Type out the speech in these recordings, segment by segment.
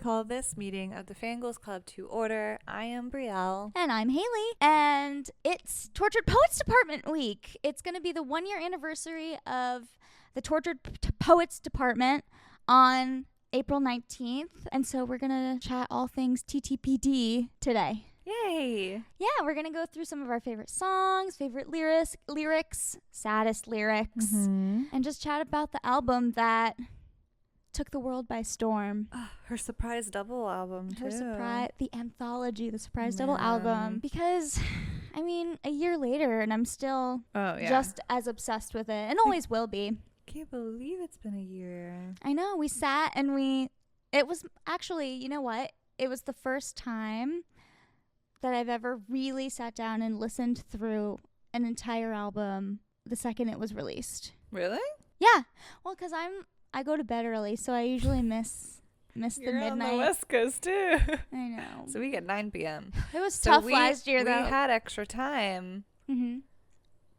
call this meeting of the Fangirls Club to order. I am Brielle. And I'm Haley. And it's Tortured Poets Department week. It's going to be the 1 year anniversary of the Tortured Poets Department on April 19th. And so we're going to chat all things TTPD today. Yay! Yeah, we're going to go through some of our favorite songs, favorite lyrics, saddest lyrics, and just chat about the album that took the world by storm. Her surprise double album, too. The Anthology, the surprise double album. Because, I mean, a year later, and I'm still just as obsessed with it, and always will be. Can't believe it's been a year. I know. We sat and it was actually, you know what? It was the first time that I've ever really sat down and listened through an entire album the second it was released. Really? Yeah. Well, because I go to bed early, so I usually miss the midnight. You're on the West Coast, too. I know. So we get 9 p.m. It was tough last year, though. We had extra time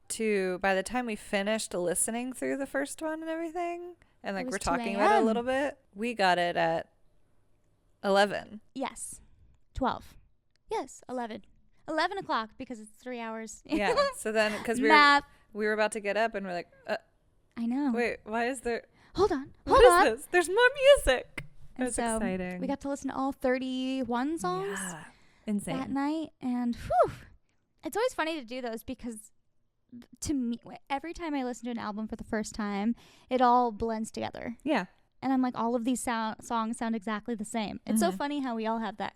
to, by the time we finished listening through the first one and everything, and like we're talking about it a little bit, we got it at 11. Yes. 12. Yes, 11. 11 o'clock because it's 3 hours. Yeah. So then, because we were about to get up and we're like, I know. Wait, why is there? Hold on. What is this? There's more music. That's exciting. We got to listen to all 31 songs insane that night. And whew, it's always funny to do those because to me, every time I listen to an album for the first time, it all blends together. Yeah. And I'm like, all of these songs sound exactly the same. It's so funny how we all have that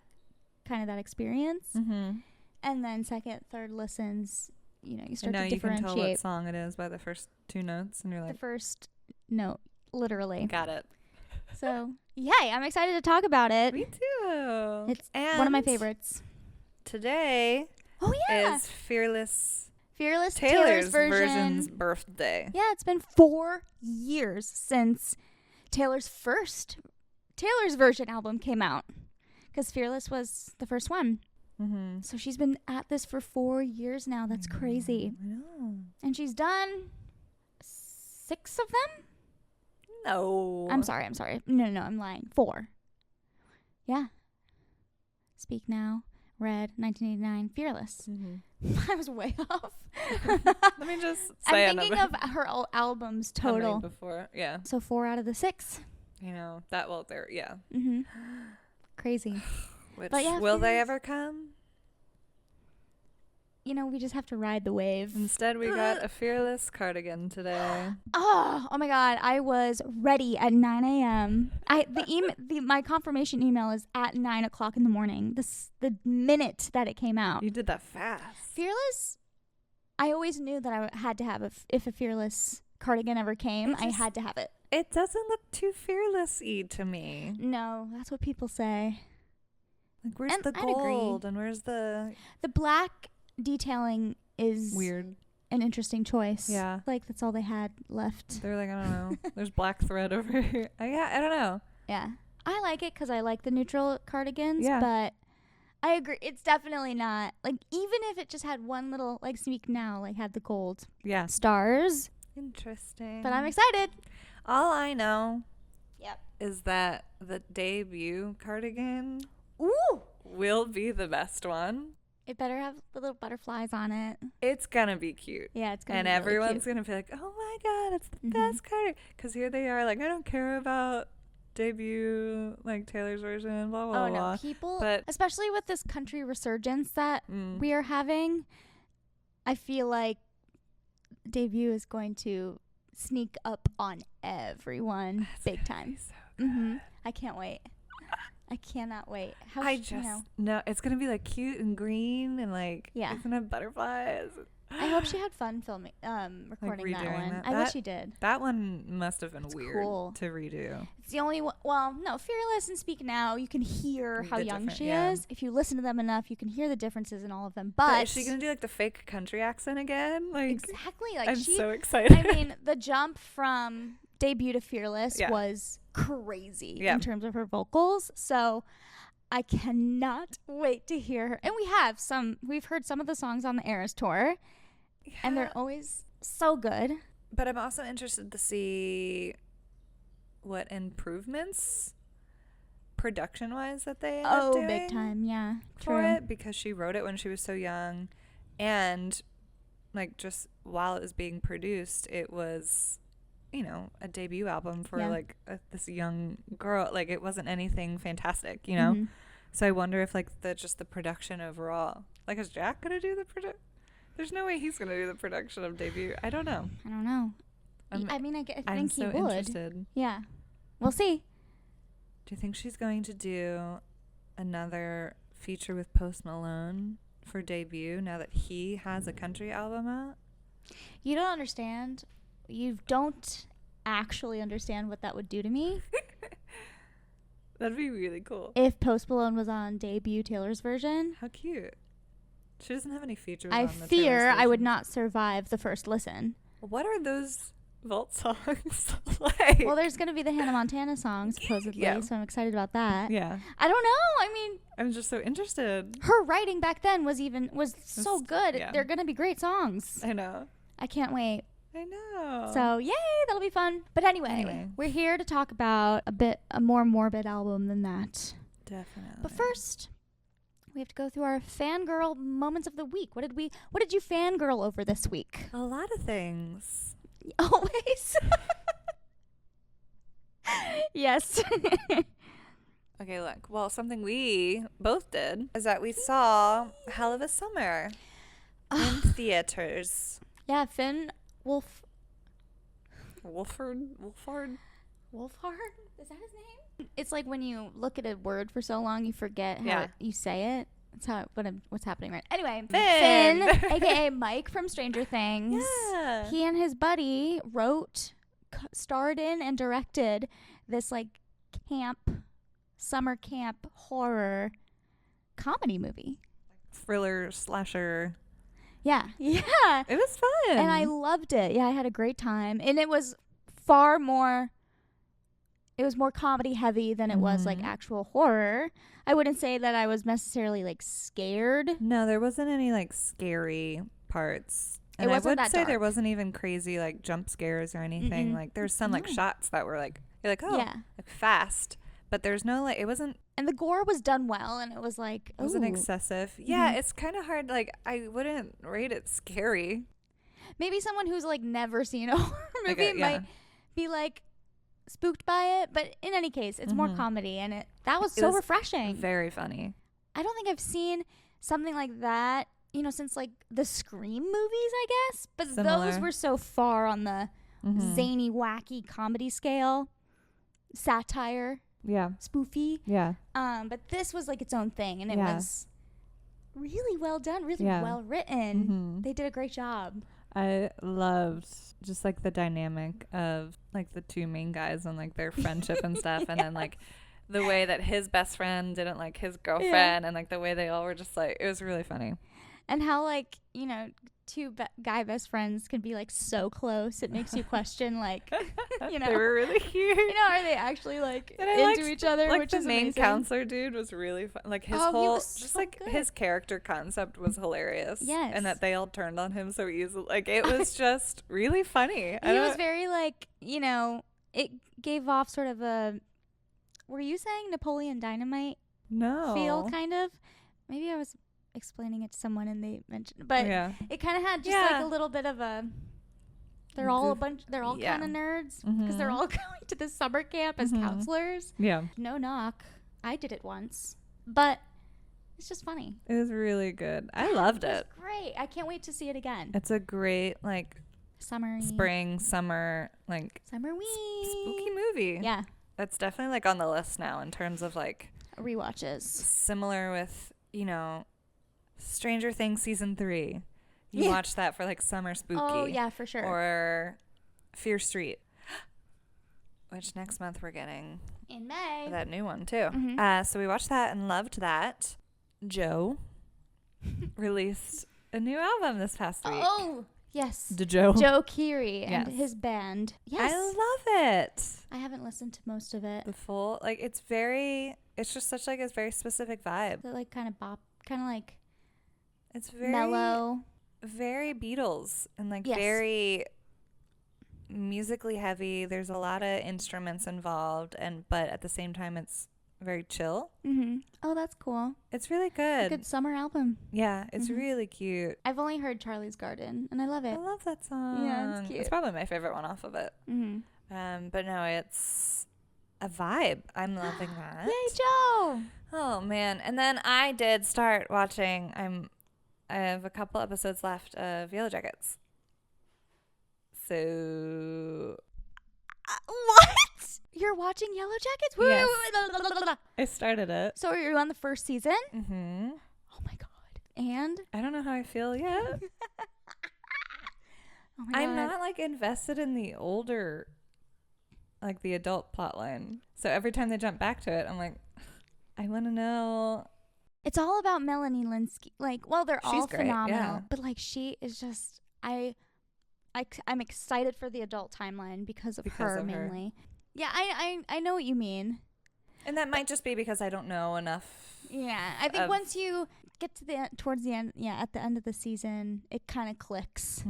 kind of that experience. And then second, third listens, you start to differentiate. You can tell what song it is by the first 2 notes, and you're like, the first note, literally. Got it. So, yay, I'm excited to talk about it. Me too. It's one of my favorites. Today is Fearless Taylor's version's birthday. Yeah, it's been 4 years since Taylor's version album came out. Because Fearless was the first one. So she's been at this for 4 years now. That's crazy. I know. And she's done 6 of them? No. I'm sorry. No, I'm lying. 4. Yeah. Speak Now, Red, 1989, Fearless. I was way off. Let me just say I'm thinking of her albums total. Before, yeah. So 4 out of the 6. You know, that will there, yeah. Crazy. Will Fearless, they ever come? We just have to ride the wave. Instead, we got a Fearless cardigan today. Oh my God. I was ready at 9 a.m. My confirmation email is at 9 o'clock in the morning. The minute that it came out. You did that fast. Fearless, I always knew that I had to have if a Fearless cardigan ever came, I had to have it. It doesn't look too fearless-y to me. No, that's what people say. Like, where's the gold and where's the black detailing is weird. An interesting choice. Yeah. Like, that's all they had left. They're like, I don't know. There's black thread over here. I don't know. Yeah. I like it because I like the neutral cardigans, yeah. But I agree. It's definitely not, like, even if it just had one little, like, Speak Now, like, had the gold stars. Interesting. But I'm excited. All I know is that the debut cardigan will be the best one. It better have the little butterflies on it. It's going to be cute. Yeah, it's going to be And everyone's really going to be like, oh my God, it's the best cardigan. Because here they are, like, I don't care about debut, like, Taylor's version, blah, blah, blah. Oh, no. People, especially with this country resurgence that we are having, I feel like debut is going to sneak up on everyone. That's big time. So I can't wait. I cannot wait. No, it's gonna be like cute and green and like it's gonna have butterflies. I hope she had fun filming, recording that one. I wish she did. That one must have been weird to redo. It's the only one. Well, no, Fearless and Speak Now, you can hear how young she is. If you listen to them enough, you can hear the differences in all of them. But is she gonna do like the fake country accent again? Like exactly. Like I'm so excited. I mean, the jump from debut to Fearless was crazy in terms of her vocals. So I cannot wait to hear her. And we've heard some of the songs on the Eras tour. Yeah. And they're always so good. But I'm also interested to see what improvements production wise that they ended up doing big time, yeah, for it, because she wrote it when she was so young, and like just while it was being produced, it was, you know, a debut album for like this young girl. Like it wasn't anything fantastic, you know. So I wonder if like the production overall, like, is Jack gonna do the production? There's no way he's gonna do the production of debut. I don't know. I mean, I think he would. I'm so interested. Yeah, we'll see. Do you think she's going to do another feature with Post Malone for debut now that he has a country album out? You don't understand. You don't actually understand what that would do to me. That'd be really cool. If Post Malone was on debut Taylor's version. How cute. She doesn't have any features on the fear I would not survive the first listen. What are those vault songs like? Well, there's going to be the Hannah Montana song, supposedly, so I'm excited about that. Yeah. I don't know. I mean, I'm just so interested. Her writing back then was so good. Yeah. They're going to be great songs. I know. I can't wait. I know. So, yay, that'll be fun. But anyway, we're here to talk about a more morbid album than that. Definitely. But first, we have to go through our fangirl moments of the week. What did you fangirl over this week? A lot of things. Always. Yes. Okay, look. Well, something we both did is that we saw Hell of a Summer in theaters. Yeah, Finn Wolfhard? Is that his name? It's like when you look at a word for so long, you forget how you say it. That's what's happening right. Anyway, Finn, aka Mike from Stranger Things. Yeah. He and his buddy wrote, starred in, and directed this like summer camp horror comedy movie. Thriller slasher. Yeah. Yeah. It was fun. And I loved it. Yeah, I had a great time. And it was more comedy heavy than it was like actual horror. I wouldn't say that I was necessarily like scared. No, there wasn't any like scary parts. And it wasn't I would say dark. There wasn't even crazy like jump scares or anything. Like there's some like shots that were like, you're like, oh, like fast. But there's no like, it wasn't. And the gore was done well, and it was like, it wasn't excessive. Yeah, it's kind of hard. Like I wouldn't rate it scary. Maybe someone who's like never seen a horror movie might be like spooked by it, but in any case, it's more comedy, and that was so refreshing. Very funny. I don't think I've seen something like that, you know, since like the Scream movies, I guess. But those were so far on the zany, wacky comedy scale, satire, spoofy. Yeah. But this was like its own thing, and it was really well done, really well written. They did a great job. I loved just like the dynamic of like the two main guys and like their friendship and stuff, and then like the way that his best friend didn't like his girlfriend, and like the way they all were just like, it was really funny. And how like, you know, two guy best friends can be like so close, it makes you question like, you know, they were really cute. You know, are they actually like into each other? Like which the is main amazing. Counselor dude was really fun. Like his whole just so like good. His character concept was hilarious. Yes. And that they all turned on him so easily. Like it was just really funny. He was very like, you know, it gave off sort of a, were you saying Napoleon Dynamite? No. Feel kind of? Maybe I was explaining it to someone and they mentioned, but it kind of had just like a little bit of a, they're all kind of nerds because they're all going to this summer camp as counselors. Yeah. No knock. I did it once, but it's just funny. It was really good. I loved it. It was great. I can't wait to see it again. It's a great like summer like summer-y spooky movie. Yeah. That's definitely like on the list now in terms of like rewatches. Similar with, you know, Stranger Things season 3. You watch that for like summer spooky. Oh yeah, for sure. Or Fear Street, which next month we're getting in May. That new one too. So we watched that and loved that. Joe released a new album this past week. Oh yes, Joe Keery and his band. Yes, I love it. I haven't listened to most of it. The full it's just such like a very specific vibe. So like kind of bop, kind of like. It's very mellow, very Beatles, and like very musically heavy. There's a lot of instruments involved, but at the same time it's very chill. Oh, that's cool. It's really good. A good summer album. Yeah, it's really cute. I've only heard Charlie's Garden, and I love it. I love that song. Yeah, it's cute. It's probably my favorite one off of it. But no, it's a vibe. I'm loving that. Yay, Joe! Oh, man. And then I did start watching, I have a couple episodes left of Yellow Jackets. So... what? You're watching Yellow Jackets? Yes. I started it. So are you on the first season? Mm-hmm. Oh my god. And? I don't know how I feel yet. Oh my I'm god. not like invested in the older, like the adult plotline. So every time they jump back to it, I'm like, I want to know. It's all about Melanie Linsky. Like, well, they're all great, phenomenal. yeah. But like, she is just, I'm excited for the adult timeline because of her mainly. Yeah, I know what you mean. And that might just be because I don't know enough. Yeah, I think once you get to towards the end, at the end of the season, it kind of clicks,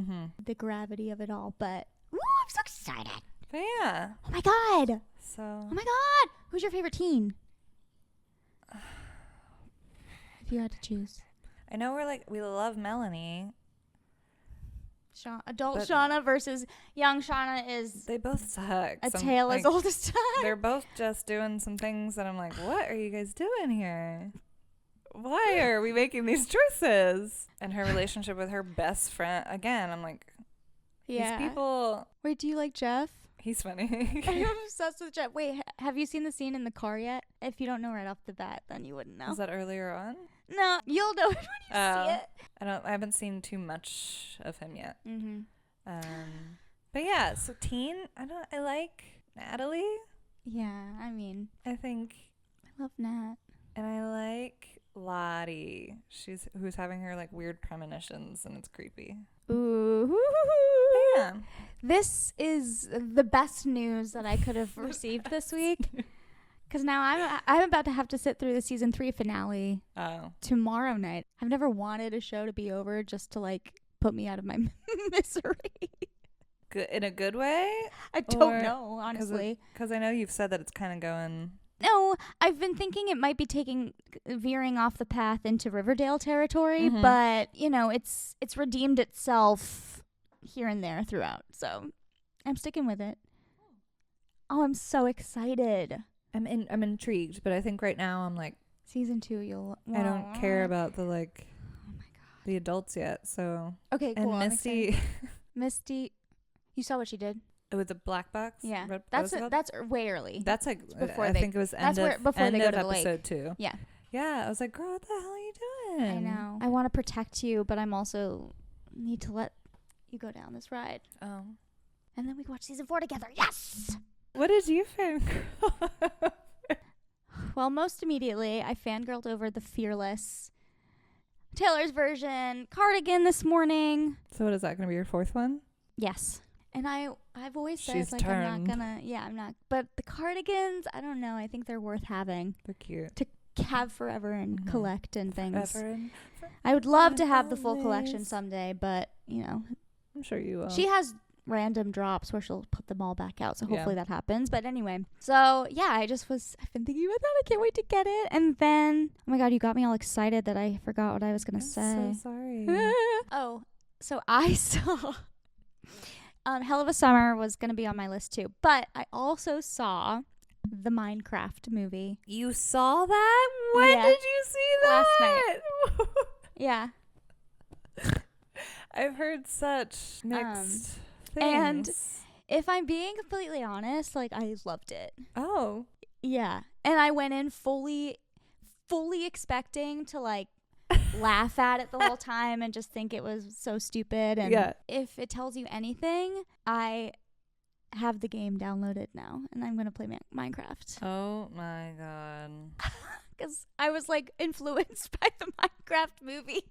the gravity of it all. But, ooh, I'm so excited. But yeah. Oh my god. So. Oh my god. Who's your favorite teen? If you had to choose. I know we love Melanie. Adult Shauna versus young Shauna is... They both suck. A tale as old as time. They're both just doing some things that I'm like, what are you guys doing here? Why are we making these choices? And her relationship with her best friend, again, I'm like, these people... Wait, do you like Jeff? He's funny. I'm obsessed with Jeff. Wait, have you seen the scene in the car yet? If you don't know right off the bat, then you wouldn't know. Was that earlier on? No, you'll know it when you see it. I haven't seen too much of him yet. But yeah, so teen, I like Natalie. Yeah, I mean, I think I love Nat. And I like Lottie. Who's having her like weird premonitions and it's creepy. Ooh. Yeah. This is the best news that I could have received this week. Because now I'm about to have to sit through the season 3 finale tomorrow night. I've never wanted a show to be over just to like put me out of my misery. Good, in a good way? I don't know, honestly. Because I know you've said that it's kind of going... No, I've been thinking it might be veering off the path into Riverdale territory, but, you know, it's redeemed itself here and there throughout. So I'm sticking with it. Oh, I'm so excited. I'm intrigued, but I think right now I'm like... Season 2, I don't care about the, like... Oh my God. The adults yet, so... Okay, cool. And Misty... Misty... You saw what she did? With the black box? Yeah. That's way early. That's like... Before I think it was before they go to the lake. episode 2. Yeah. Yeah, I was like, girl, what the hell are you doing? I know. I want to protect you, but I'm also need to let you go down this ride. Oh. And then we can watch season 4 together. Yes! What did you think? Well, most immediately, I fangirled over the Fearless Taylor's version cardigan this morning. So what is that going to be your 4th one? Yes. And I've always said, She's like, turned. I'm not gonna, I'm not. But the cardigans, I don't know. I think they're worth having. They're cute. To have forever and collect and things. Forever I would love to have the full collection someday, but, you know. I'm sure you will. She has random drops where she'll put them all back out, so hopefully that happens. But anyway, so, yeah, I've been thinking about that. I can't wait to get it. And then, oh my God, you got me all excited that I forgot what I was going to say. I'm so sorry. Oh, so I saw... Hell of a Summer was going to be on my list too. But I also saw the Minecraft movie. You saw that? When did you see that? Last night. Yeah. I've heard such mixed things. And if I'm being completely honest, like, I loved it. Oh. Yeah. And I went in fully expecting to, like, laugh at it the whole time and just think it was so stupid. And if it tells you anything, I have the game downloaded now and I'm gonna play Minecraft. Oh my God. Because I was like influenced by the Minecraft movie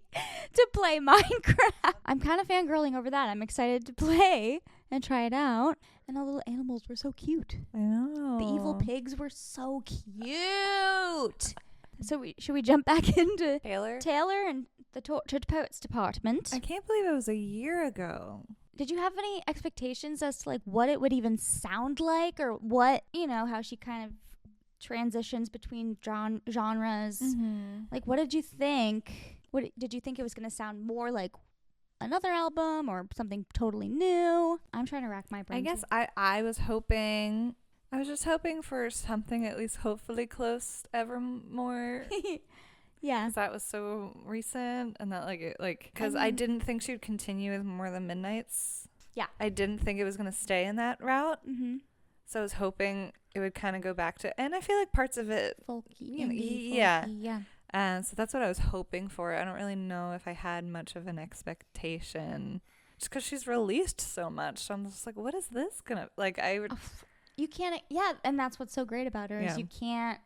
to play Minecraft. I'm kind of fangirling over that. I'm excited to play and try it out. And all the little animals were so cute. I know. The evil pigs were so cute. So should we jump back into Taylor and the Torturedpoetsdepartment? I can't believe it was a year ago. Did you have any expectations as to like what it would even sound like or what, you know, how she kind of transitions between genres. Like, what did you think? Did you think it was going to sound more like another album or something totally new? I'm trying to rack my brain. I guess I was just hoping for something at least hopefully close to Evermore. Yeah. Because that was so recent, and that because I didn't think she would continue with More Than Midnights. Yeah. I didn't think it was going to stay in that route. So I was hoping it would kind of go back to, and I feel like parts of it, folky, folky, yeah. So that's what I was hoping for. I don't really know if I had much of an expectation, just because she's released so much. So I'm just like, what is this gonna like? You can't. Yeah, and that's what's so great about her is you can't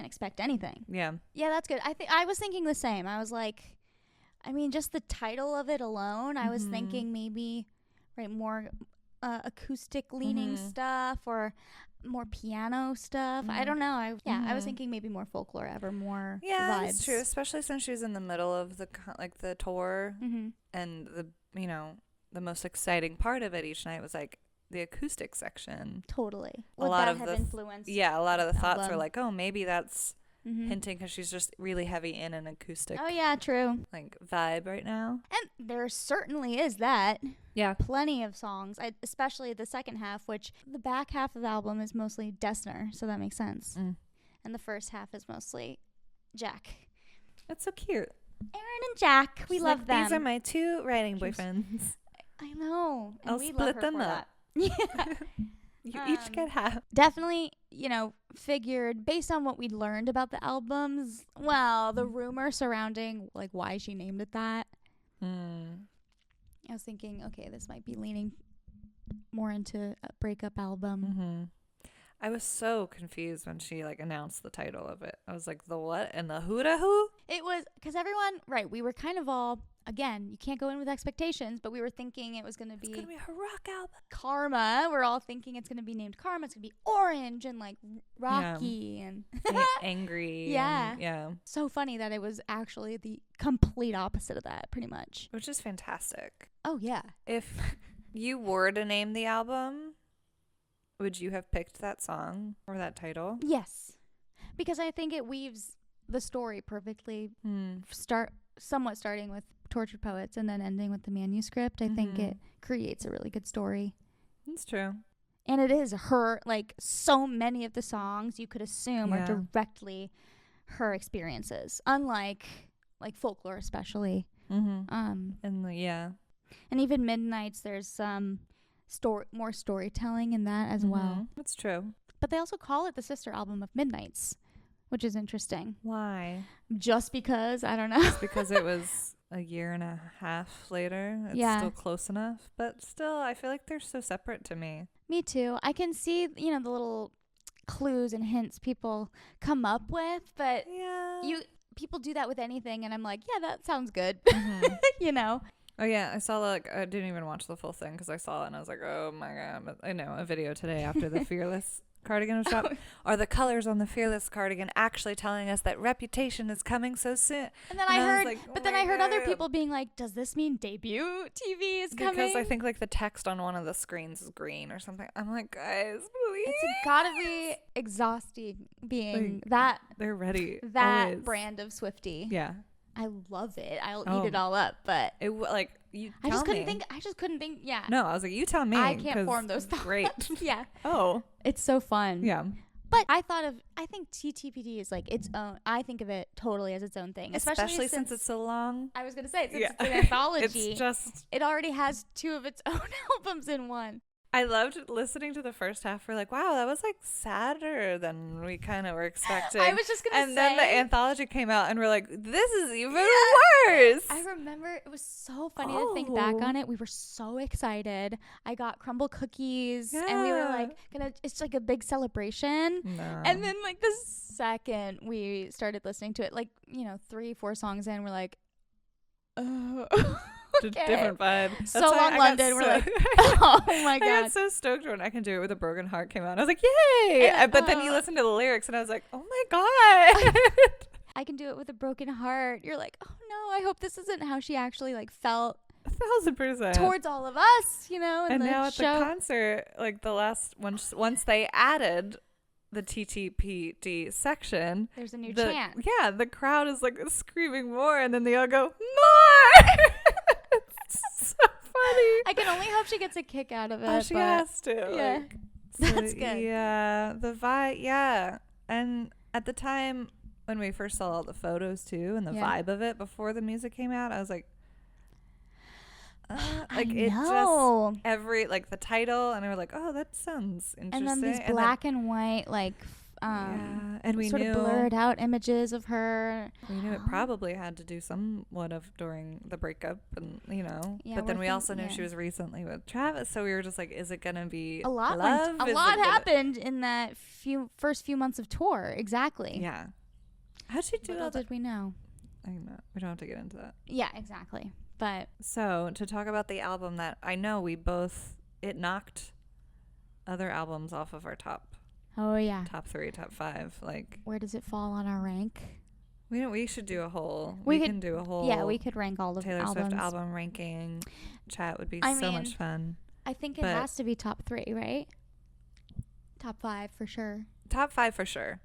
expect anything. Yeah. Yeah, that's good. I was thinking the same. I was like, I mean, just the title of it alone, I was thinking maybe more acoustic leaning stuff or more piano stuff. I don't know. I was thinking maybe more folklore, Evermore vibes. Yeah, that's true, especially since she was in the middle of the tour, and the most exciting part of it each night was like the acoustic section. Totally. A lot of the influence. Yeah, a lot of the thoughts were like, oh, maybe that's hinting because she's just really heavy in an acoustic. Oh yeah, true. Like vibe right now. And there certainly is that. Yeah. Plenty of songs, especially the second half, which the back half of the album is mostly Dessner, so that makes sense. And the first half is mostly Jack. That's so cute. Aaron and Jack, we love them. These are my two writing boyfriends. I know. And I'll split them up. Yeah. You each get half. Definitely, figured based on what we learned about the albums, the rumor surrounding like why she named it that. I was thinking, okay, this might be leaning more into a breakup album. I was so confused when she announced the title of it. I was like, the what and the who to who? It was because everyone, we were kind of all, again, you can't go in with expectations, but we were thinking it was going to be her rock album. Karma. We're all thinking it's going to be named Karma. It's going to be orange and rocky and angry. Yeah. Yeah. So funny that it was actually the complete opposite of that, pretty much. Which is fantastic. Oh, yeah. If you were to name the album, would you have picked that song or that title? Yes. Because I think it weaves the story perfectly. Somewhat starting with Tortured Poets and then ending with the manuscript. I think it creates a really good story. That's true. And it is her, so many of the songs you could assume are directly her experiences. Unlike, folklore especially. And even Midnights, there's some more storytelling in that as well. That's true. But they also call it the sister album of Midnights, which is interesting. Why? Just because, I don't know. Just because it was a year and a half later. It's still close enough. But still, I feel like they're so separate to me. Me too. I can see, the little clues and hints people come up with, but people do that with anything, and I'm like, yeah, that sounds good. Oh, yeah. I saw, I didn't even watch the full thing because I saw it and I was like, oh, my God. But I know a video today after the Fearless cardigan shop. Are the colors on the Fearless cardigan actually telling us that Reputation is coming so soon? And then I heard other people being like, does this mean debut TV is coming? Because I think the text on one of the screens is green or something. I'm like, guys, please. It's gotta be exhausting being that. They're ready. That always. Brand of Swiftie. Yeah. I love it. I'll eat it all up, but you I just couldn't think. Yeah. No, I was like, you tell me. I can't form those thoughts. Great. Yeah. Oh. It's so fun. Yeah. But I think TTPD is its own. I think of it totally as its own thing, especially since it's so long. I was gonna say since it's an anthology. It already has two of its own albums in one. I loved listening to the first half. We're like, wow, that was sadder than we kind of were expecting. I was just gonna say. And then the anthology came out, and we're like, this is even worse. I remember it was so funny to think back on it. We were so excited. I got crumble cookies, and we were it's like a big celebration. No. And then the second we started listening to it, 3-4 songs in, we're like, oh. Okay. Different vibe. That's so long London. We're like, oh my God. I got so stoked when I Can Do It With a Broken Heart came out. I was like, yay. But then you listen to the lyrics and I was like, oh my God. I Can Do It With a Broken Heart. You're like, oh no, I hope this isn't how she actually felt 1,000% towards all of us, and now at the concert, the last once they added the TTPD section, there's a new chant. Yeah, the crowd is like screaming more, and then they all go, more! It's so funny. I can only hope she gets a kick out of it. Oh, she has to. Yeah. Like, That's good. Yeah, the vibe, yeah. And at the time when we first saw all the photos too, and the vibe of it before the music came out, I was like, just every like the title, and I was like, oh, that sounds interesting. And then these black and white like and we sort knew of blurred out images of her. We knew it probably had to do somewhat of during the breakup, and but then we also knew she was recently with Travis, so we were just like, is it gonna be a lot? love? A lot happened in that first few months of tour. Exactly. Yeah. How'd she do? What else did we know? I know. We don't have to get into that. Yeah, exactly. But so to talk about the album that I know it knocked other albums off of our top 3, top 5. Like, where does it fall on our rank? We should do a whole. We can do a whole. Yeah, we could rank all of Taylor albums. Swift album ranking. Chat would be so much fun. I think it has to be top 3, right? Top 5 for sure. Top 5 for sure.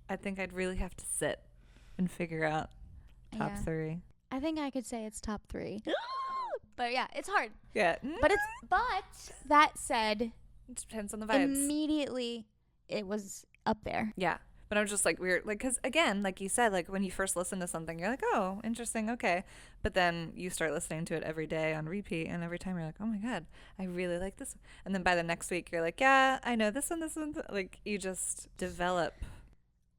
I think I'd really have to sit and figure out top 3. I think I could say it's top 3. But yeah, it's hard. Yeah. But that said, it depends on the vibes. Immediately it was up there. Yeah. But I'm just like weird, like, because again, like you said, like when you first listen to something, you're like, oh, interesting, okay. But then you start listening to it every day on repeat, and every time you're like, oh my God, I really like this. And then by the next week, you're like, yeah, I know this one. Like, you just develop.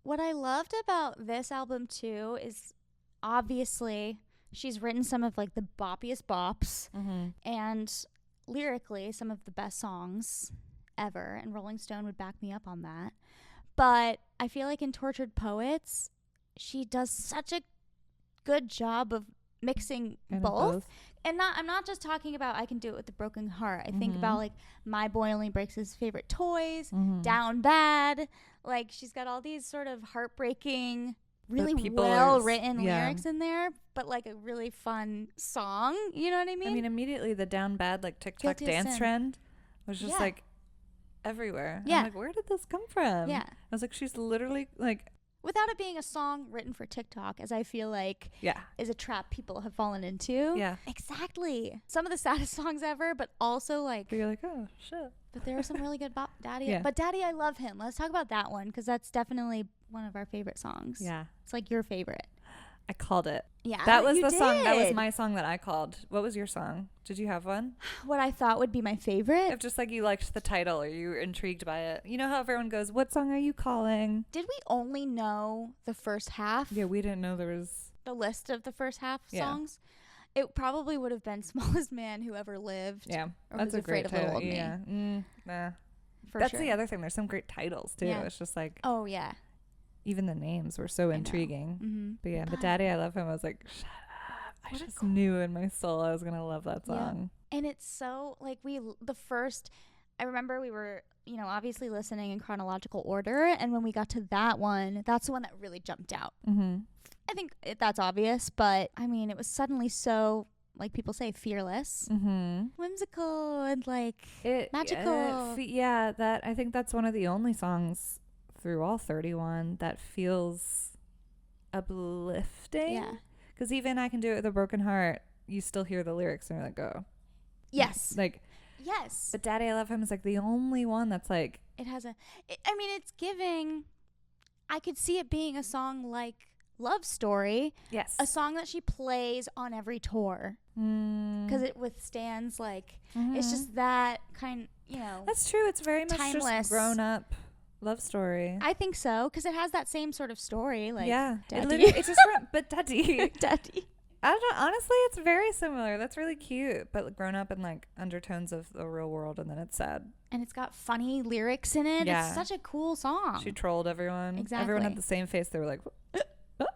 What I loved about this album too is obviously she's written some of like the boppiest bops, and lyrically some of the best songs ever, and Rolling Stone would back me up on that. But I feel like in Tortured Poets, she does such a good job of mixing both. And I'm not just talking about I Can Do It With a Broken Heart. I think about like My Boy Only Breaks His Favorite Toys, Down Bad. Like, she's got all these sort of heartbreaking, really well written lyrics in there, but like a really fun song. You know what I mean? I mean, immediately the Down Bad like TikTok dance trend was just like everywhere. Yeah. I'm like, where did this come from? Yeah. I was like, she's literally like, without it being a song written for TikTok, as I feel like is a trap people have fallen into. Yeah. Exactly. Some of the saddest songs ever, but also like, but you're like, oh shit. But there are some really good Daddy. Yeah. But Daddy, I Love Him. Let's talk about that one, because that's definitely one of our favorite songs. Yeah. It's like your favorite. I called it. Yeah. That was the song. That was my song that I called. What was your song? Did you have one? What I thought would be my favorite? If just like you liked the title or you were intrigued by it. You know how everyone goes, what song are you calling? Did we only know the first half? Yeah, we didn't know there was the list of the first half songs. It probably would have been Smallest Man Who Ever Lived. Yeah. Or that's Was a great Afraid of Little Old Me. Yeah. Nah. For that's sure. the other thing. There's some great titles too. Yeah. It's just like, oh yeah. Even the names were so intriguing. Mm-hmm. But yeah, but Daddy, I Love Him. I was like, shut up. I just knew in my soul I was going to love that song. Yeah. And it's so, like, I remember we were, obviously listening in chronological order. And when we got to that one, that's the one that really jumped out. Mm-hmm. I think that's obvious. But, I mean, it was suddenly so, like people say, fearless. Mm-hmm. Whimsical and, like, magical. I think that's one of the only songs through all 31 that feels uplifting. Yeah. Because even I Can Do It With a Broken Heart, you still hear the lyrics and you're like, oh. Yes. Like, yes. But Daddy, I Love Him is like the only one that's like. It's giving. I could see it being a song like Love Story. Yes. A song that she plays on every tour. Because it withstands, like, it's just that kind, That's true. It's very much timeless. Just grown up love story. I think so, because it has that same sort of story. Like, yeah. Daddy. It just but Daddy. Daddy. I don't know. Honestly, it's very similar. That's really cute, but grown up in like undertones of the real world, and then it's sad. And it's got funny lyrics in it. Yeah. It's such a cool song. She trolled everyone. Exactly. Everyone had the same face. They were like, yeah, that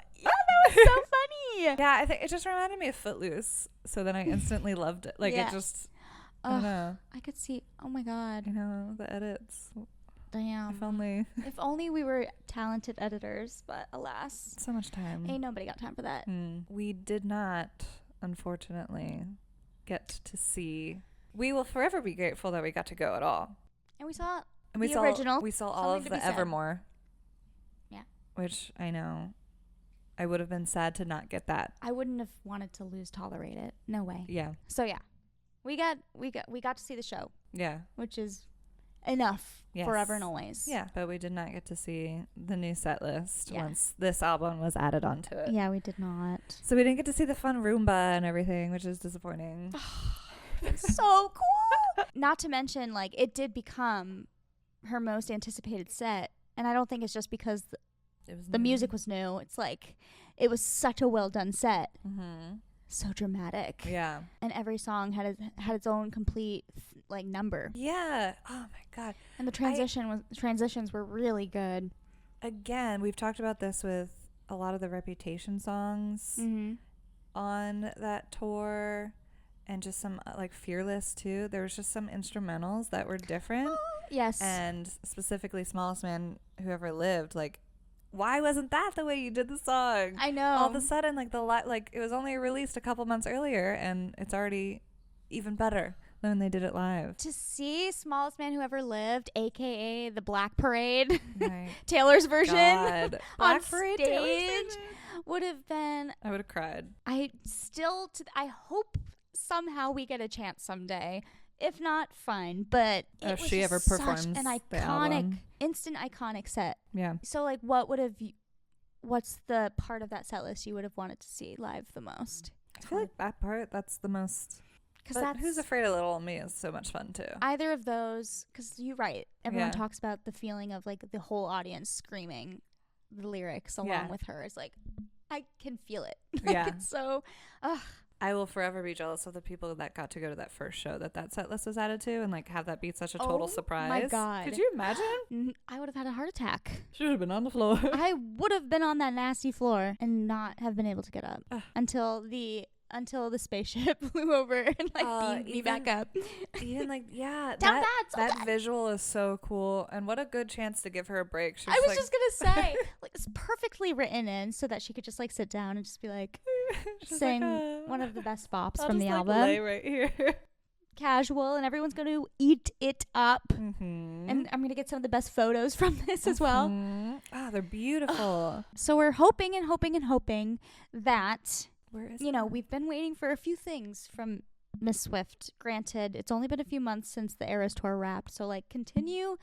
was so funny. Yeah, I think it just reminded me of Footloose. So then I instantly loved it. Like, it just, I don't know. I could see, oh my God. The edits. Damn. If only we were talented editors, but alas. So much time. Ain't nobody got time for that. We did not, unfortunately, get to see. We will forever be grateful that we got to go at all. And we saw And we saw all of the Evermore. Yeah. Which I know. I would have been sad to not get that. I wouldn't have wanted to lose Tolerate It. No way. Yeah. So yeah. We got to see the show. Yeah. Which is enough forever and always. Yeah, but we did not get to see the new set list once this album was added onto it. Yeah, we did not. So we didn't get to see the fun Roomba and everything, which is disappointing. It's so cool. Not to mention, like, it did become her most anticipated set. And I don't think it's just because the music was new. It's like, it was such a well done set. Mm-hmm. So dramatic. Yeah. And every song had its own complete like number. Yeah. Oh my God. And the transitions were really good. Again, we've talked about this with a lot of the Reputation songs on that tour, and just some like Fearless too. There was just some instrumentals that were different. Yes. And specifically Smallest Man Who Ever Lived, like, why wasn't that the way you did the song? I know. All of a sudden, like it was only released a couple months earlier, and it's already even better than when they did it live. To see Smallest Man Who Ever Lived, aka the Black Parade, right. Taylor's version God. on Black Parade stage would have been. I would have cried. I hope somehow we get a chance someday. If not, fine. But it was she ever performs such an instant iconic set. Yeah. So like, what's the part of that set list you would have wanted to see live the most? I feel like that part, that's the most. Because Who's Afraid of Little Me is so much fun too. Either of those, because you're right. Everyone talks about the feeling of like the whole audience screaming the lyrics along with her. It's like, I can feel it. Yeah. It's so, I will forever be jealous of the people that got to go to that first show that set list was added to, and like have that be such a total surprise. My God. Could you imagine? I would have had a heart attack. Should have been on the floor. I would have been on that nasty floor and not have been able to get up until the spaceship flew over and like beamed me back up. Even like, yeah, that visual is so cool, and what a good chance to give her a break. I was just gonna say, like, it's perfectly written in so that she could just like sit down and just be like sing one of the best bops from the album. Lay right here. Casual, and everyone's going to eat it up. Mm-hmm. And I'm going to get some of the best photos from this as well. They're beautiful. So we're hoping that, we've been waiting for a few things from Miss Swift. Granted, it's only been a few months since the Eras tour wrapped. So like, continue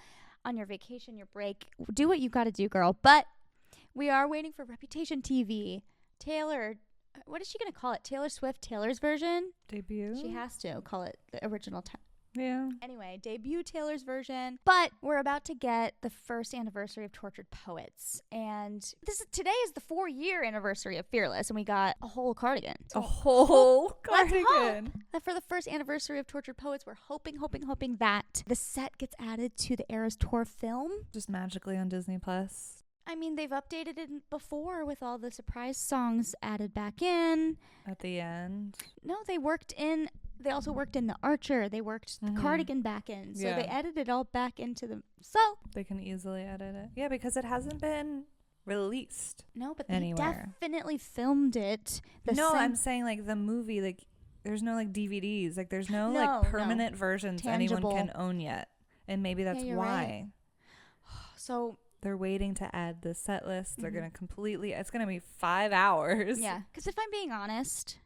on your vacation, your break. Do what you got to do, girl. But we are waiting for Reputation TV. Taylor, what is she going to call it? Taylor Swift, Taylor's version? Debut? She has to call it the original time. Yeah. Anyway, debut Taylor's version. But we're about to get the first anniversary of Tortured Poets. And today is the 4-year anniversary of Fearless. And we got a whole cardigan. A whole cardigan. Let's hope that for the first anniversary of Tortured Poets, we're hoping that the set gets added to the Eras Tour film. Just magically on Disney Plus. I mean, they've updated it before with all the surprise songs added back in. At the end? No, they also worked in the Archer. They worked the cardigan back in. So they edited it all back into the... So... They can easily edit it. Yeah, because it hasn't been released. No, but they definitely filmed it. I'm saying like the movie, like there's no like DVDs. Like there's no like permanent versions tangible. Anyone can own yet. And maybe that's why. Right. So... They're waiting to add the set list. They're going to it's going to be 5 hours. Yeah. Because if I'm being honest,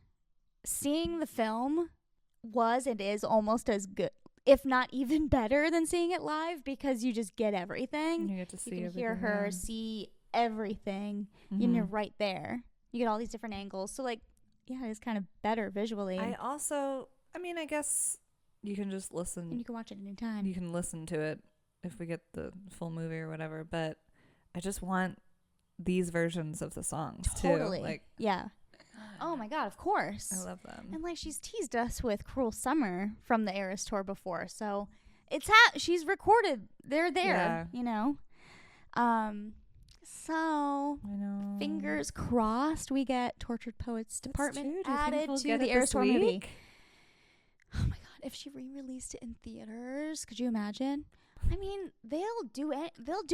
seeing the film is almost as good, if not even better than seeing it live, because you just get everything. You get to see everything. You can hear her, see everything, and you're right there. You get all these different angles. So, like, yeah, it's kind of better visually. I guess you can just listen. And you can watch it anytime. You can listen to it if we get the full movie or whatever, but I just want these versions of the songs totally. Too. Like, yeah. Oh my God, of course. I love them. And like, she's teased us with Cruel Summer from the Eras tour before, so it's she's recorded. They're there, So I know. Fingers crossed we get Tortured Poets Department added to the Eras tour movie. Oh my God, if she re-released it in theaters, could you imagine? I mean, they'll do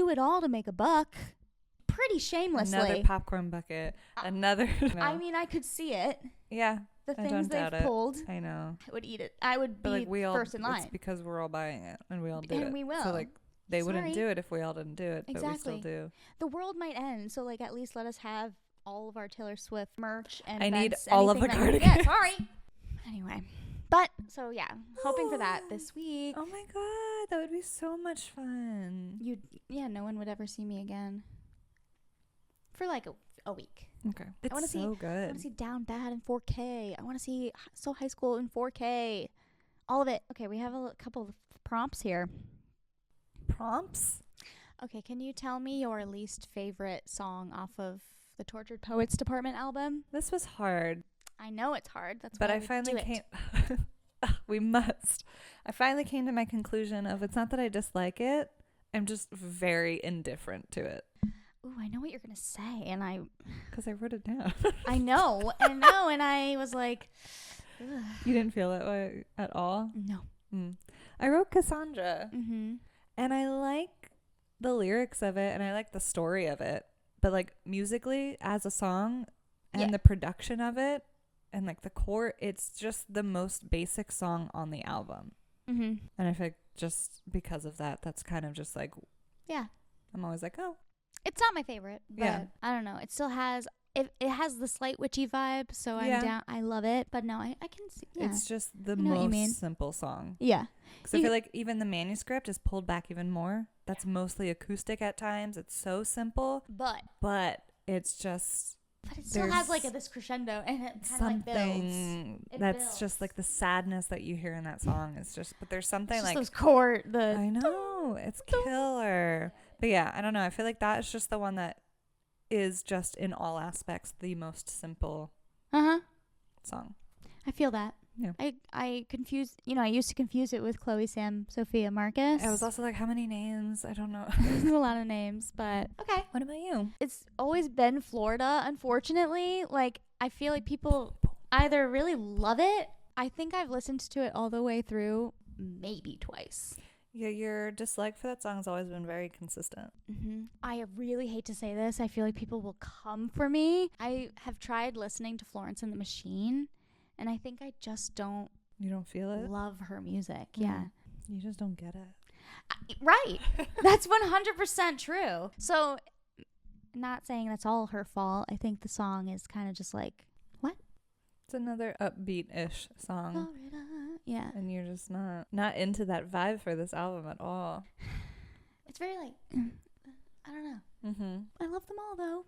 it all to make a buck, pretty shamelessly. Another popcorn bucket. Another. I mean, I could see it. Yeah. The things they've pulled. I know. I would eat it. I would be first in line. It's because we're all buying it, and we all do and it. We will. So like, they wouldn't do it if we all didn't do it, but we still do. The world might end, so like at least let us have all of our Taylor Swift merch and I need events, all of the cardigans. Sorry. Anyway, but so yeah, hoping for that this week. Oh my god, that would be so much fun. No one would ever see me again for like a week. Okay, it's so good. I want to see Down Bad in 4K. I want to see So High School in 4K. All of it. Okay, we have a couple of prompts here. Prompts? Okay, can you tell me your least favorite song off of the Tortured Poets Department album? This was hard. I know it's hard. That's but why I finally came. We must. I finally came to my conclusion of it's not that I dislike it. I'm just very indifferent to it. Ooh, I know what you're gonna say, and because I wrote it down. I know, and I was like, ugh. You didn't feel that way at all? No. I wrote Cassandra, and I like the lyrics of it, and I like the story of it, but like musically as a song, and the production of it. And like the core, it's just the most basic song on the album. And I think just because of that, that's kind of just like, I'm always like, oh, it's not my favorite, but I don't know. It still has, it has the slight witchy vibe, so I'm down. I love it, but no, I can see. Yeah. It's just the most simple song. Yeah. Because I feel like even the manuscript is pulled back even more. That's mostly acoustic at times. It's so simple, but it's just. But it still has like this crescendo, and it kind of like builds. That's builds. Just like the sadness that you hear in that song. It's just, but there's something like those chord. I know it's killer. But yeah, I don't know. I feel like that is just the one that is just in all aspects the most simple song. I feel that. Yeah. I confuse, I used to confuse it with Chloe Sam Sophia Marcus. I was also like, how many names? I don't know. There's a lot of names, but okay. What about you? It's always been Florida, unfortunately. Like, I feel like people either really love it. I think I've listened to it all the way through maybe twice. Yeah, your dislike for that song has always been very consistent. I really hate to say this. I feel like people will come for me. I have tried listening to Florence and the Machine, and I think I just don't. You don't feel it? Love her music. Yeah. You just don't get it. Right. That's 100% true. So, not saying that's all her fault. I think the song is kind of just like, what? It's another upbeat-ish song. Florida. Yeah. And you're just not into that vibe for this album at all. It's very like, I don't know. I love them all though.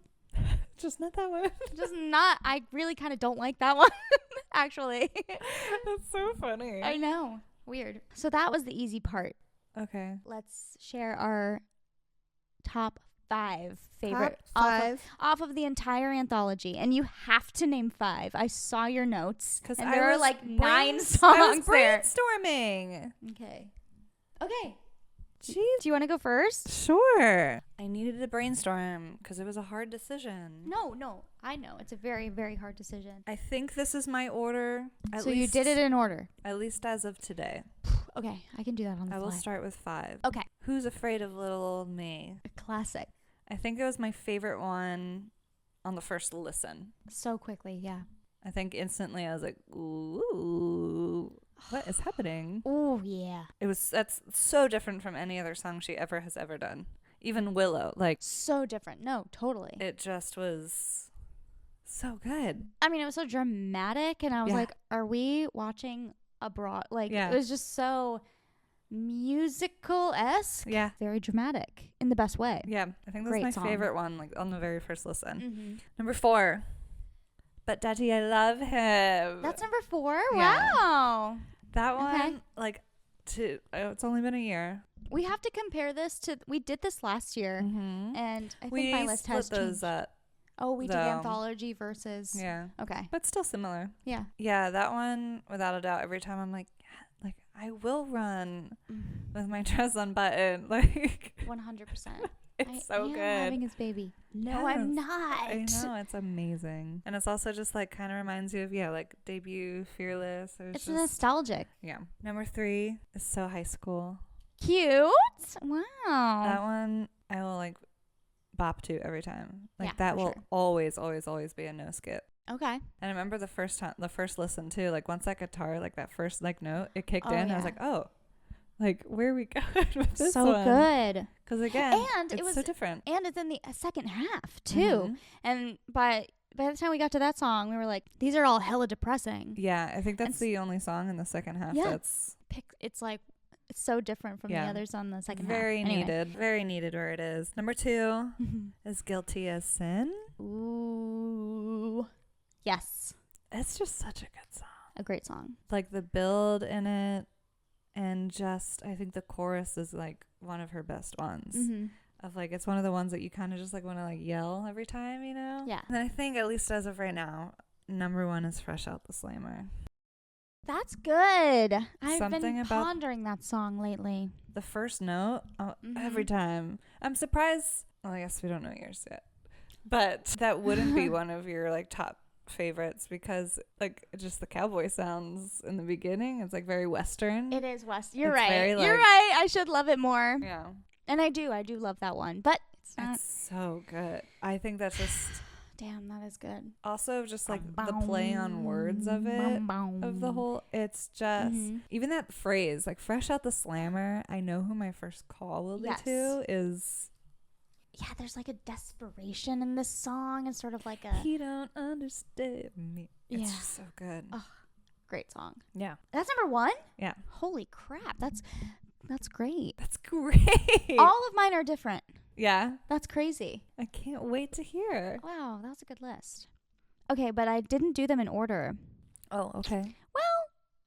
Just not that one. Just not. I really kind of don't like that one, actually. That's so funny. I know. Weird. So that was the easy part. Okay. Let's share our top 5 favorite off of the entire anthology, and you have to name 5. I saw your notes, because there are like 9 songs I was there. Brainstorming. Okay. Jeez. Do you want to go first? Sure. I needed to brainstorm because it was a hard decision. No. I know. It's a very, very hard decision. I think this is my order. So you did it in order? At least as of today. Okay. I can do that on the fly. I will start with 5. Okay. Who's Afraid of Little Old Me? A classic. I think it was my favorite one on the first listen. So quickly, yeah. I think instantly I was like, ooh, what is happening? Oh, yeah. That's so different from any other song she has ever done. Even Willow, like. So different. No, totally. It just was so good. I mean, it was so dramatic, and I was like, are we watching abroad? Like, it was just so musical-esque. Yeah. Very dramatic in the best way. Yeah. I think that's my favorite one, like on the very first listen. Number 4. But Daddy, I Love Him. That's number 4? Yeah. Wow. That one, like, it's only been a year. We have to compare this to, we did this last year, and I think my list has split those changed. up. Oh, we did Anthology versus. Yeah. Okay. But still similar. Yeah. Yeah, that one, without a doubt, every time I'm like, I will run with my dress unbuttoned. Like 100%. It's so good. Having his baby. No, yes. I'm not. I know, it's amazing. And it's also just like kind of reminds you of, like debut, Fearless. It's just nostalgic. Yeah. Number 3 is So High School. Cute. Wow. That one I will like bop to every time. Like that will always, always, always be a no skip. Okay. And I remember the first listen too, like once that guitar, like that first like note, it kicked in, I was like, oh, Like, where are we going with this so one? Good. Because again, and it's so different. And it's in the second half too. And by the time we got to that song, we were like, these are all hella depressing. Yeah, I think that's the only song in the second half that's... It's like, it's so different from the others on the second half. Very needed. Very needed where it is. Number 2 is Guilty as Sin. Ooh. Yes. It's just such a good song. A great song. Like the build in it, and just, I think the chorus is like one of her best ones. Of like, it's one of the ones that you kind of just like want to like yell every time, you know? Yeah. And I think, at least as of right now, number 1 is Fresh Out the Slammer. That's good. I've Something been about pondering that song lately. The first note, every time. I'm surprised. Well, I guess we don't know yours yet. But that wouldn't be one of your like top favorites, because like just the cowboy sounds in the beginning, it's like very Western. It is West. You're right. You're right. I should love it more. Yeah. And I do love that one. But it's so good. I think that's just... Damn, that is good. Also, just like the play on words of it, of the whole, it's just, even that phrase, like Fresh Out the Slammer, I know who my first call will be to, is... Yeah, there's like a desperation in this song, and sort of like a... He don't understand me. It's just so good. Oh, great song. Yeah. That's number 1? Yeah. Holy crap, that's great. That's great. All of mine are different. Yeah. That's crazy. I can't wait to hear. Wow, that was a good list. Okay, but I didn't do them in order. Oh, okay. Well,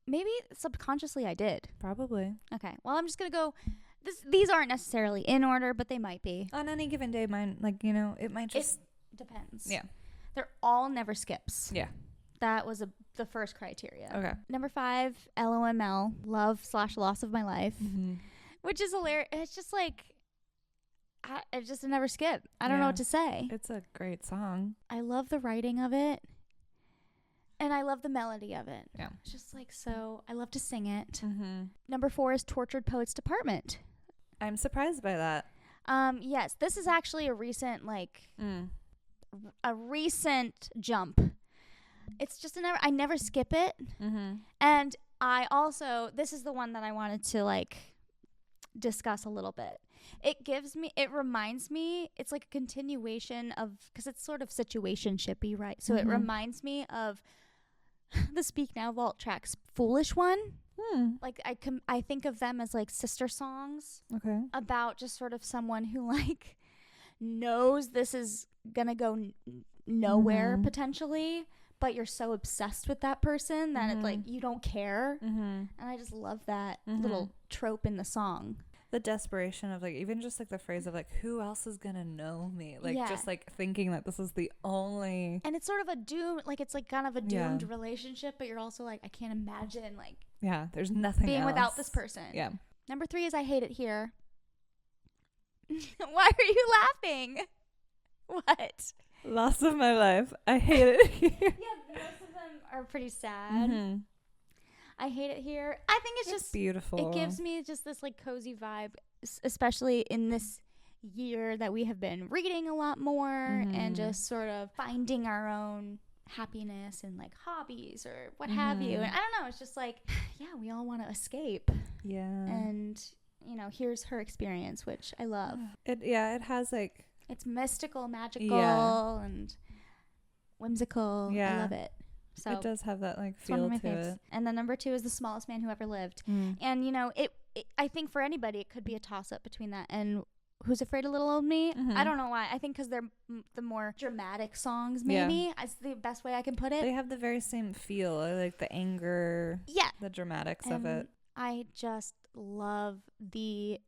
maybe subconsciously I did. Probably. Okay, well, I'm just going to go... These aren't necessarily in order, but they might be. On any given day, mine, like, you know, it might just... It depends. Yeah. They're all never skips. Yeah. That was the first criteria. Okay. Number 5, LOML, Love/Loss of My Life, which is hilarious. It's just like... It just never skip. I don't know what to say. It's a great song. I love the writing of it. And I love the melody of it. Yeah. It's just like so. I love to sing it. Number 4 is Tortured Poets Department. I'm surprised by that. Yes. This is actually a recent, a recent jump. It's just I never skip it. And I also, this is the one that I wanted to like discuss a little bit. It reminds me, it's like a continuation of, because it's sort of situationshipy, right? So it reminds me of the Speak Now Vault tracks Foolish One. Like I think of them as like sister songs. Okay. About just sort of someone who like knows this is gonna go nowhere potentially, but you're so obsessed with that person that it, like you don't care. And I just love that little trope in the song. The desperation of like, even just like the phrase of like, who else is gonna know me? Like just like thinking that this is the only... And it's sort of a doom, like it's like kind of a doomed relationship, but you're also like, I can't imagine like... Yeah, there's nothing being else. Without this person. Yeah. Number 3 is I Hate It Here. Why are you laughing? What? Loss of My Life. I hate it here. Yeah, most of them are pretty sad. I Hate It Here. I think it's just beautiful. It gives me just this like cozy vibe, especially in this year that we have been reading a lot more and just sort of finding our own happiness and like hobbies or what have you. And I don't know, it's just like, yeah, we all want to escape. Yeah. And, you know, here's her experience, which I love. It has like... It's mystical, magical, and whimsical. Yeah. I love it. So it does have that like feel to it. And then number 2 is The Smallest Man Who Ever Lived. And, you know, it I think for anybody, it could be a toss-up between that and Who's Afraid of Little Old Me. I don't know why. I think because they're the more dramatic songs, maybe. That's the best way I can put it. They have the very same feel, like the anger, the dramatics of it. I just love the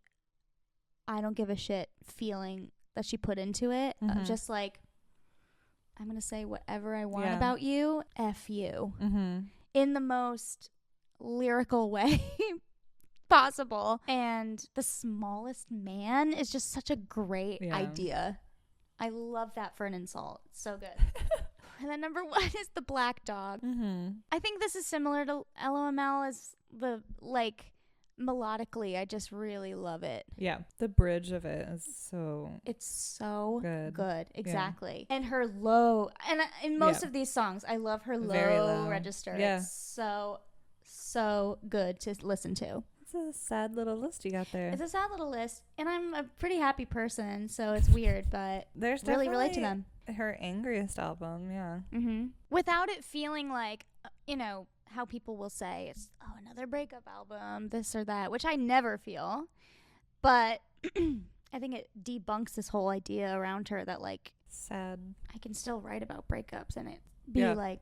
I don't give a shit feeling that she put into it. Of just like, I'm going to say whatever I want about you. F you. In the most lyrical way possible. And The Smallest Man is just such a great idea. I love that for an insult. It's so good. And then number 1 is The Black Dog. I think this is similar to LOML as the, like, melodically, I just really love it. Yeah. The bridge of it is so... It's so good. Exactly. Yeah. And her low... And in most of these songs, I love her low register. Yeah. It's so good to listen to. It's a sad little list you got there. It's a sad little list, and I'm a pretty happy person, so it's weird, but there's really relate to them. Her angriest album, yeah. Without it feeling like, how people will say it's another breakup album, this or that, which I never feel, but I think it debunks this whole idea around her that like sad. I can still write about breakups and it be like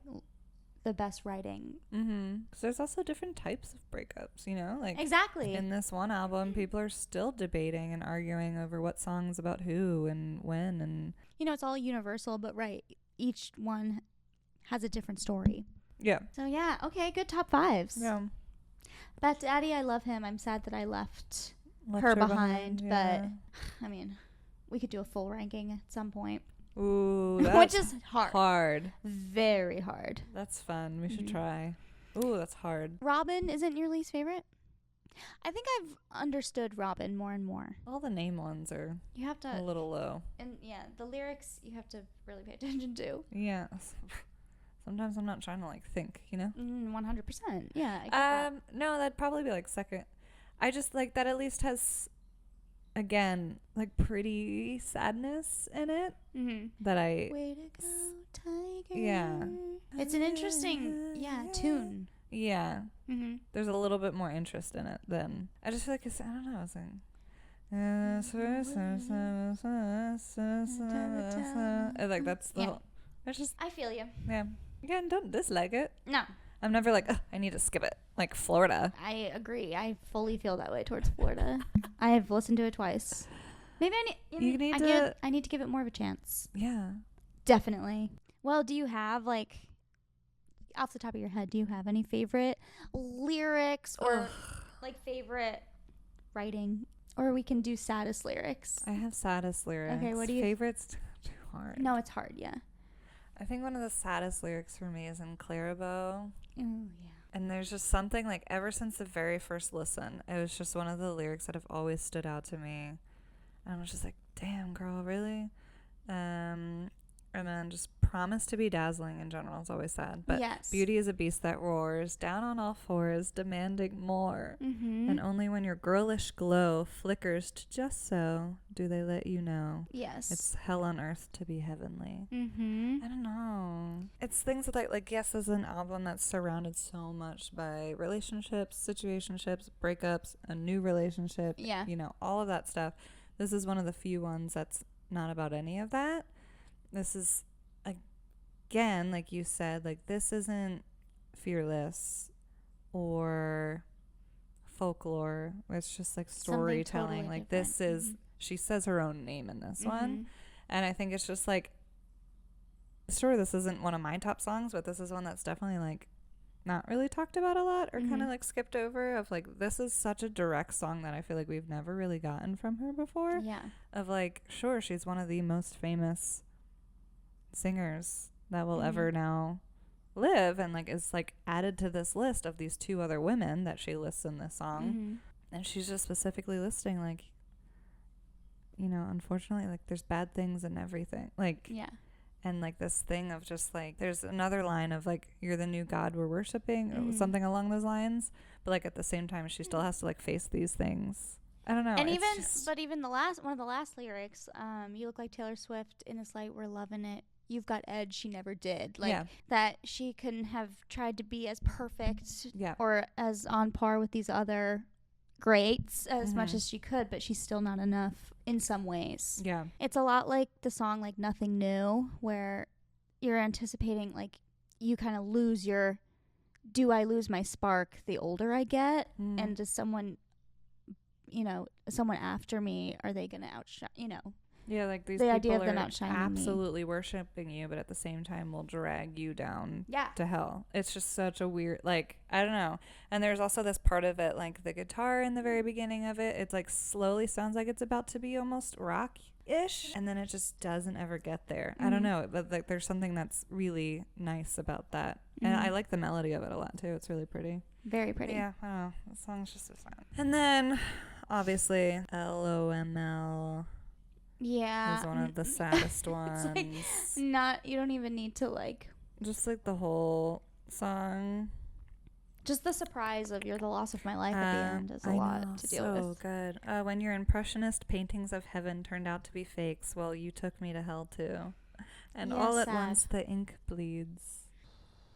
the best writing. Because there's also different types of breakups, like exactly in this one album, people are still debating and arguing over what songs about who and when, and it's all universal, but each one has a different story. Yeah. So yeah, okay, good top fives. Yeah. Beth Daddy, I love him. I'm sad that I left her behind, yeah. But I mean, we could do a full ranking at some point. Ooh, which is hard. Very hard. That's fun. We should try. Ooh, that's hard. Robin isn't your least favorite? I think I've understood Robin more and more. All the name ones are a little low. And yeah, the lyrics you have to really pay attention to. Yeah. Sometimes I'm not trying to think, 100%. Yeah. I get that. No, that'd probably be second. I just like that at least has, again, pretty sadness in it. That I. Way to go, tiger. Yeah. It's an interesting, tune. Yeah. There's a little bit more interest in it than I just feel like I don't know. I was that's the whole. It's just. I feel you. Yeah. Again, don't dislike it. No. I'm never I need to skip it. Like Florida. I agree. I fully feel that way towards Florida. I have listened to it twice. Maybe I need to give it more of a chance. Yeah. Definitely. Well, do you have off the top of your head, do you have any favorite lyrics or favorite writing? Or we can do saddest lyrics. I have saddest lyrics. Okay, what do you favorites? Too hard. No, it's hard, yeah. I think one of the saddest lyrics for me is in Clairabo. Oh, yeah. And there's just something ever since the very first listen, it was just one of the lyrics that have always stood out to me. And I was just damn, girl, really? And then just promise to be dazzling in general is always sad. But yes. Beauty is a beast that roars, down on all fours, demanding more. And only when your girlish glow flickers to just so do they let you know. Yes. It's hell on earth to be heavenly. I don't know. It's things that yes, this is an album that's surrounded so much by relationships, situationships, breakups, a new relationship. Yeah. All of that stuff. This is one of the few ones that's not about any of that. This is, again, like you said, this isn't Fearless or Folklore. It's just storytelling. Totally this is, she says her own name in this one. And I think it's just sure, this isn't one of my top songs, but this is one that's definitely not really talked about a lot or kind of skipped over of this is such a direct song that I feel we've never really gotten from her before. Yeah. Of sure, she's one of the most famous singers that will ever now live and is added to this list of these two other women that she lists in this song. And she's just specifically listing unfortunately there's bad things in everything yeah. And this thing of just there's another line of you're the new god we're worshiping or something along those lines, but at the same time she still has to face these things. I don't know. And even the last one of the last lyrics, you look like Taylor Swift in this light, we're loving it. You've got edge she never did. That she couldn't have tried to be as perfect or as on par with these other greats as much as she could, but she's still not enough in some ways. Yeah. It's a lot like the song Nothing New, where you're anticipating you kind of lose your, do I lose my spark the older I get? And does someone after me, are they going to outshine, Yeah, these the people idea of are them outshining absolutely worshiping you, but at the same time will drag you down to hell. It's just such a weird, I don't know. And there's also this part of it, the guitar in the very beginning of it, it's slowly sounds like it's about to be almost rock-ish, and then it just doesn't ever get there. I don't know, but there's something that's really nice about that. And I like the melody of it a lot, too. It's really pretty. Very pretty. Yeah, I don't know. The song's just so sad. And then, obviously, LOML. Yeah. Is one of the saddest ones. You don't even need to just the whole song. Just the surprise of you're the loss of my life at the end is a lot to deal with. So good. When your impressionist paintings of heaven turned out to be fakes, well, you took me to hell too. And all at once the ink bleeds.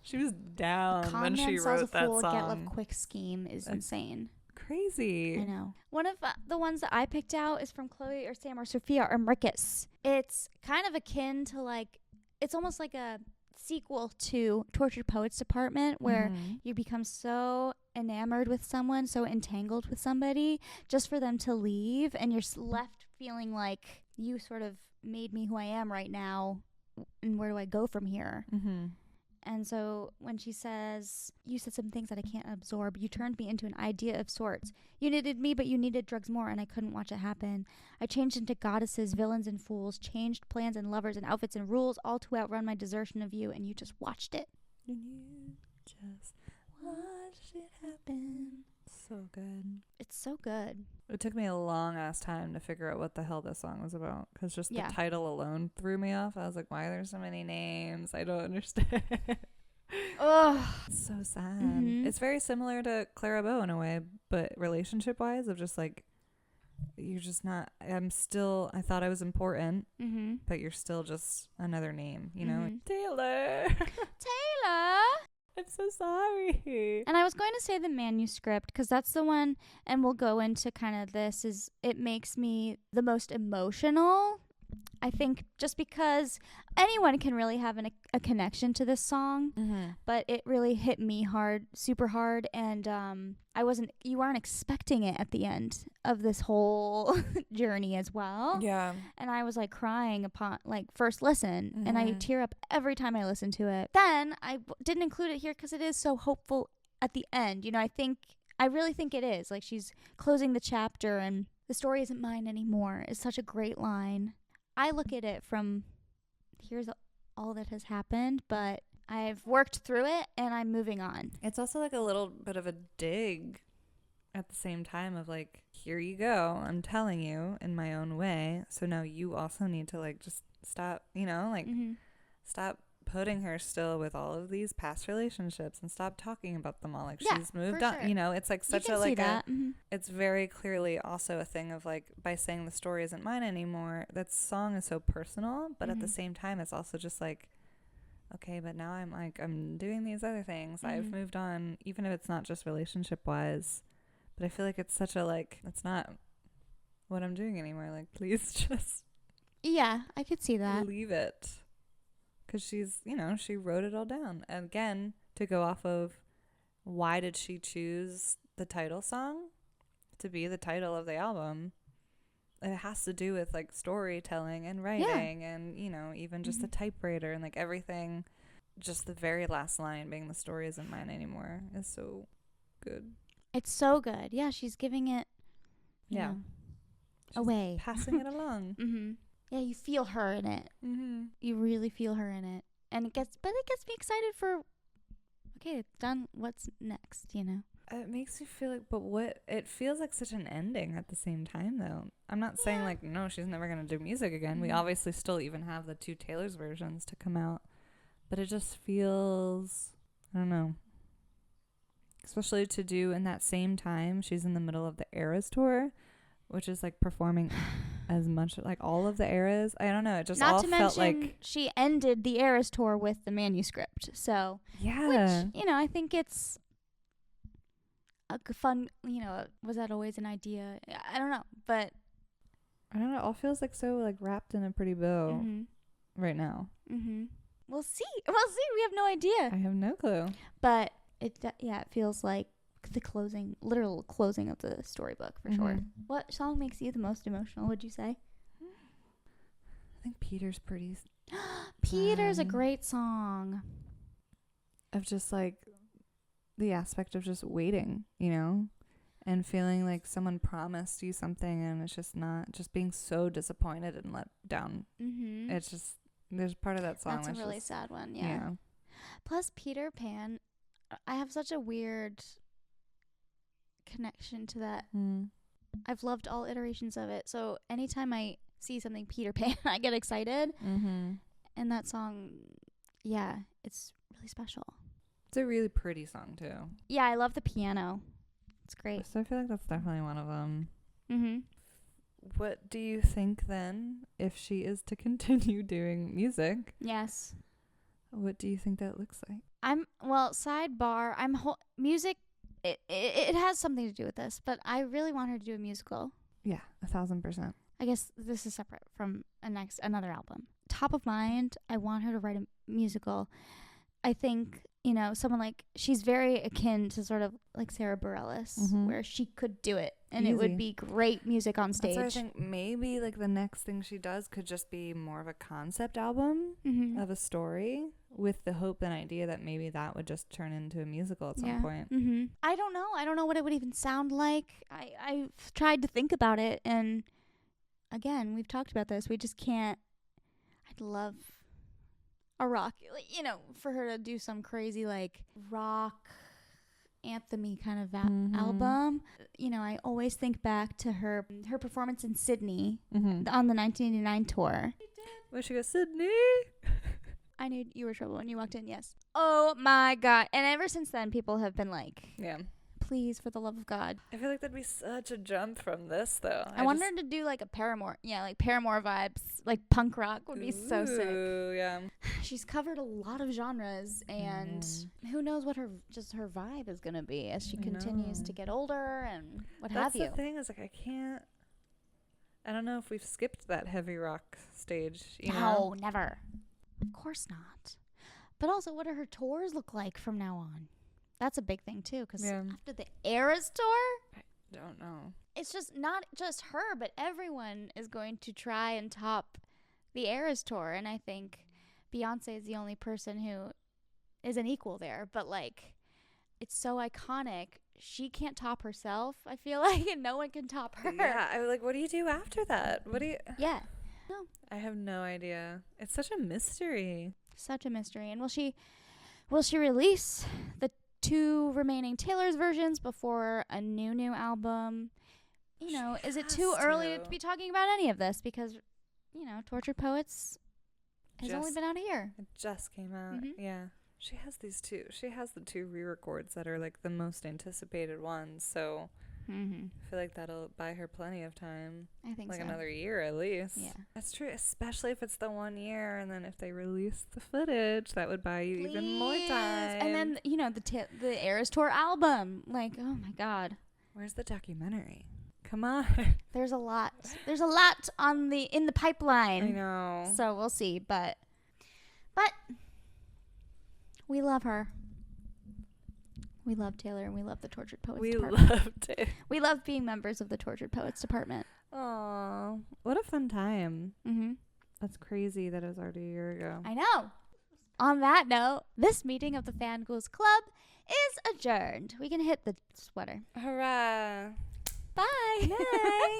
She was down when she wrote that song. Get love quick scheme is insane. Crazy. I know. One of the ones that I picked out is from Chloe or Sam or Sophia or Marcus. It's kind of akin to like, it's almost like a sequel to Tortured Poets Department, where you become so enamored with someone, so entangled with somebody, just for them to leave, and you're left feeling like you sort of made me who I am right now, and where do I go from here? And so when she says, you said some things that I can't absorb. You turned me into an idea of sorts. You needed me, but you needed drugs more, and I couldn't watch it happen. I changed into goddesses, villains, and fools, changed plans and lovers and outfits and rules, all to outrun my desertion of you, and you just watched it. And you just watched it happen. So good. It's so good. It took me a long ass time to figure out what the hell this song was about, because just the title alone threw me off. I was like, why are there so many names? I don't understand. Ugh. It's so sad. It's very similar to Clara Bow in a way, but relationship wise, of just like, you're just not, I thought I was important, but you're still just another name, you know? Taylor. Taylor. I'm so sorry. And I was going to say the manuscript, because that's the one, and we'll go into kind of this, is it makes me the most emotional. I think just because anyone can really have a connection to this song, but it really hit me hard, super hard, and you weren't expecting it at the end of this whole journey as well. Yeah. And I was like crying upon like first listen, and I tear up every time I listen to it. Then I didn't include it here because it is so hopeful at the end. You know, I really think it is. Like, she's closing the chapter, and the story isn't mine anymore. It's such a great line. I look at it from, here's all that has happened, but I've worked through it and I'm moving on. It's also like a little bit of a dig at the same time of like, here you go. I'm telling you in my own way. So now you also need to like just stop, you know, like stop putting her still with all of these past relationships and stop talking about them all. Like, she's moved on, you know. It's like such a like it's very clearly also a thing of like, by saying the story isn't mine anymore, that song is so personal, but at the same time it's also just like, okay, but now I'm doing these other things. I've moved on, even if it's not just relationship wise. But I feel like it's such a like, it's not what I'm doing anymore. Like, please just I could see that. Leave it. Because she's, you know, she wrote it all down. And again, to go off of, why did she choose the title song to be the title of the album? It has to do with like storytelling and writing and, you know, even just the typewriter and like everything. Just the very last line being, the story isn't mine anymore, is so good. It's so good. Yeah, she's giving it away. Passing it along. Yeah, you feel her in it. You really feel her in it. And it gets me excited for, okay, it's done. What's next, you know? It makes me feel like, it feels like such an ending at the same time, though. I'm not saying like, no, she's never going to do music again. We obviously still even have the 2 Taylor's versions to come out. But it just feels, I don't know. Especially to do in that same time, she's in the middle of the Eras tour, which is like performing as much like all of the eras. I don't know. It just all felt like she ended the Eras tour with the manuscript. So yeah, which, you know, I think it's a fun. You know, was that always an idea? I don't know, but I don't know. It all feels like so like wrapped in a pretty bow right now. We'll see. We have no idea. I have no clue. But it feels like the literal closing of the storybook for sure. What song makes you the most emotional, would you say? I think Peter's pretty. Peter's a great song. Of just like the aspect of just waiting, you know, and feeling like someone promised you something and it's just not, just being so disappointed and let down. It's just, there's part of that song that's a really sad one. Yeah. Plus Peter Pan, I have such a weird connection to that. I've loved all iterations of it, so anytime I see something Peter Pan I get excited. And that song, it's really special. It's a really pretty song, too. Yeah, I love the piano. It's great. So I feel like that's definitely one of them. Mm-hmm. What do you think, then, if she is to continue doing music? Yes. What do you think that looks like? Sidebar, music, it has something to do with this, but I really want her to do a musical. Yeah, 1,000%. I guess this is separate from another album. Top of mind, I want her to write a musical. I think, someone like, she's very akin to sort of like Sarah Bareilles, where she could do it, and it would be great music on stage. That's why I think maybe like the next thing she does could just be more of a concept album of a story, with the hope and idea that maybe that would just turn into a musical at some point. Mm-hmm. I don't know what it would even sound like. I've tried to think about it, and again, we've talked about this. We just can't. I'd love a rock, for her to do some crazy like rock anthem-y kind of album. I always think back to her performance in Sydney on the 1989 tour. Where she goes, Sydney. I knew you were trouble when you walked in. Yes. Oh my God! And ever since then, people have been like, yeah. Please, for the love of God. I feel like that'd be such a jump from this, though. I want her to do like a Paramore. Yeah, like Paramore vibes. Like punk rock would be so sick. Yeah. She's covered a lot of genres, and who knows what her vibe is going to be as she continues to get older and what have you. That's the thing, is like I don't know if we've skipped that heavy rock stage. No, never. Of course not. But also, what do her tours look like from now on? That's a big thing, too, because after the Eras tour, I don't know. It's just not just her, but everyone is going to try and top the Eras tour. And I think Beyonce is the only person who is an equal there. But, like, it's so iconic. She can't top herself, I feel like, and no one can top her. Yeah, I was like, what do you do after that? Yeah. No. I have no idea. It's such a mystery. Such a mystery. And will she release the 2 remaining Taylor's versions before a new album? Is it too early to be talking about any of this? Because, Tortured Poets has only been out a year. It just came out. Yeah. She has these 2. She has the 2 re-records that are like the most anticipated ones. So I feel like that'll buy her plenty of time. I think like so. Another year at least. Yeah. That's true, especially if it's the 1 year, and then if they release the footage, that would buy you even more time. And then, the Eras Tour album. Like, oh my God. Where's the documentary? Come on. There's a lot. There's a lot in the pipeline. I know. So we'll see, but we love her. We love Taylor, and we love the Tortured Poets Department. We love being members of the Tortured Poets Department. Aw, what a fun time. That's crazy that it was already a year ago. I know. On that note, this meeting of the Fangirls Club is adjourned. We can hit the sweater. Hurrah. Bye. Bye.